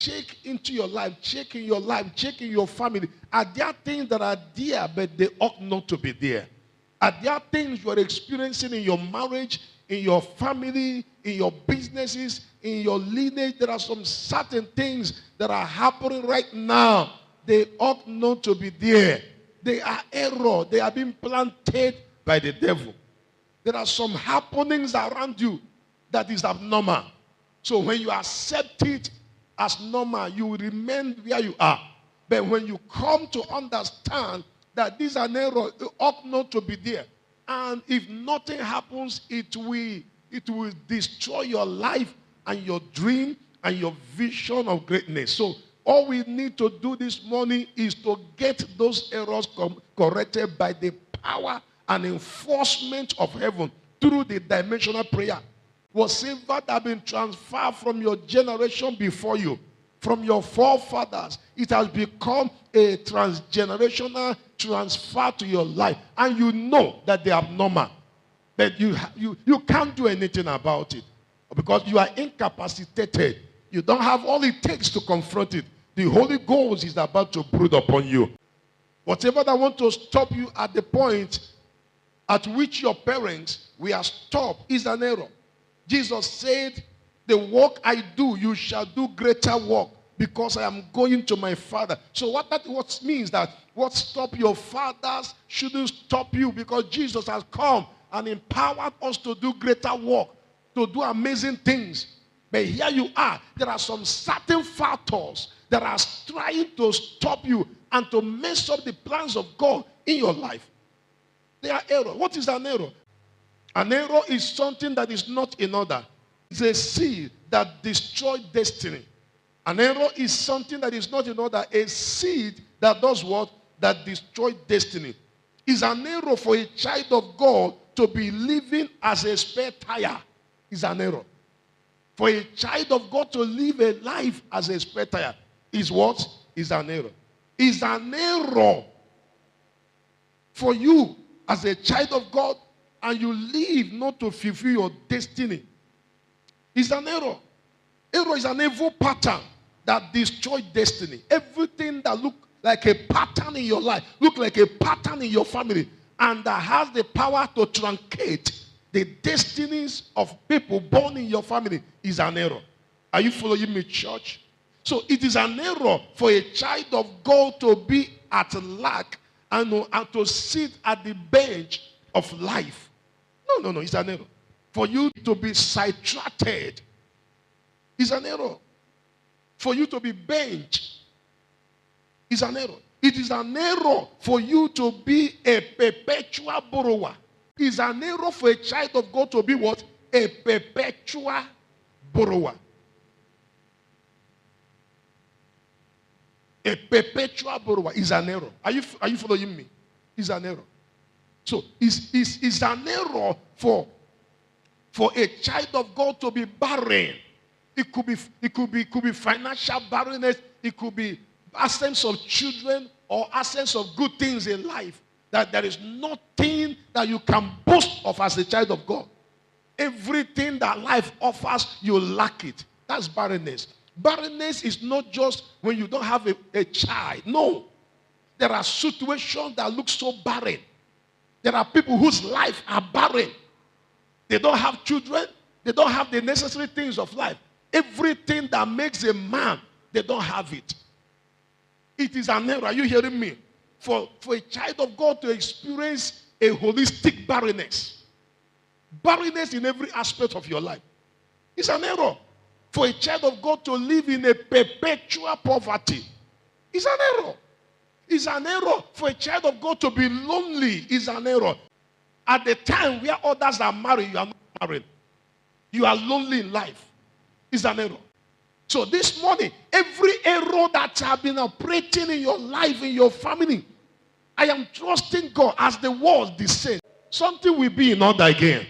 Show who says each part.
Speaker 1: Check into your life, check in your life, check in your family. Are there things that are there but they ought not to be there? Are there things you are experiencing in your marriage, in your family, in your businesses, in your lineage? There are some certain things that are happening right now. They ought not to be there. They are error. They are being planted by the devil. There are some happenings around you that is abnormal. So when you accept it as normal, you will remain where you are. But when you come to understand that this is an error, it ought not to be there. And if nothing happens, it will destroy your life and your dream and your vision of greatness. So all we need to do this morning is to get those errors corrected by the power and enforcement of heaven through the dimensional prayer. Whatever that has been transferred from your generation before you, from your forefathers, it has become a transgenerational transfer to your life. And you know that they are abnormal. But you can't do anything about it. Because you are incapacitated. You don't have all it takes to confront it. The Holy Ghost is about to brood upon you. Whatever that want to stop you at the point at which your parents were stopped is an error. Jesus said, the work I do, you shall do greater work because I am going to my Father. So what means that what stopped your fathers shouldn't stop you, because Jesus has come and empowered us to do greater work, to do amazing things. But here you are. There are some certain factors that are trying to stop you and to mess up the plans of God in your life. They are error. What is an error? An error is something that is not in order. It's a seed that destroys destiny. An error is something that is not in order. A seed that does what? That destroys destiny. It's an error for a child of God to be living as a spare tire. It's an error. For a child of God to live a life as a spare tire is what? Is an error. It's an error for you as a child of God and you live not to fulfill your destiny. It's an error. Error is an evil pattern that destroys destiny. Everything that looks like a pattern in your life, look like a pattern in your family, and that has the power to truncate the destinies of people born in your family is an error. Are you following me, church? So it is an error for a child of God to be at lack and to sit at the bench of life. No, it's an error. For you to be sidetracked is an error. For you to be benched is an error. It is an error for you to be a perpetual borrower. It's an error for a child of God to be what? A perpetual borrower. A perpetual borrower is an error. Are you following me? It's an error. So it's an error for a child of God to be barren. It could be financial barrenness. It could be absence of children or absence of good things in life. That there is nothing that you can boast of as a child of God. Everything that life offers, you lack it. That's barrenness. Barrenness is not just when you don't have a child. No. There are situations that look so barren. There are people whose life are barren. They don't have children. They don't have the necessary things of life. Everything that makes a man, they don't have it. It is an error. Are you hearing me? For a child of God to experience a holistic barrenness. Barrenness in every aspect of your life. It's an error. For a child of God to live in a perpetual poverty. It's an error. It's an error for a child of God to be lonely. It's an error. At the time where others are married, you are not married. You are lonely in life. It's an error. So this morning, every error that has been operating in your life, in your family, I am trusting God as the world descends. Something will be in order again.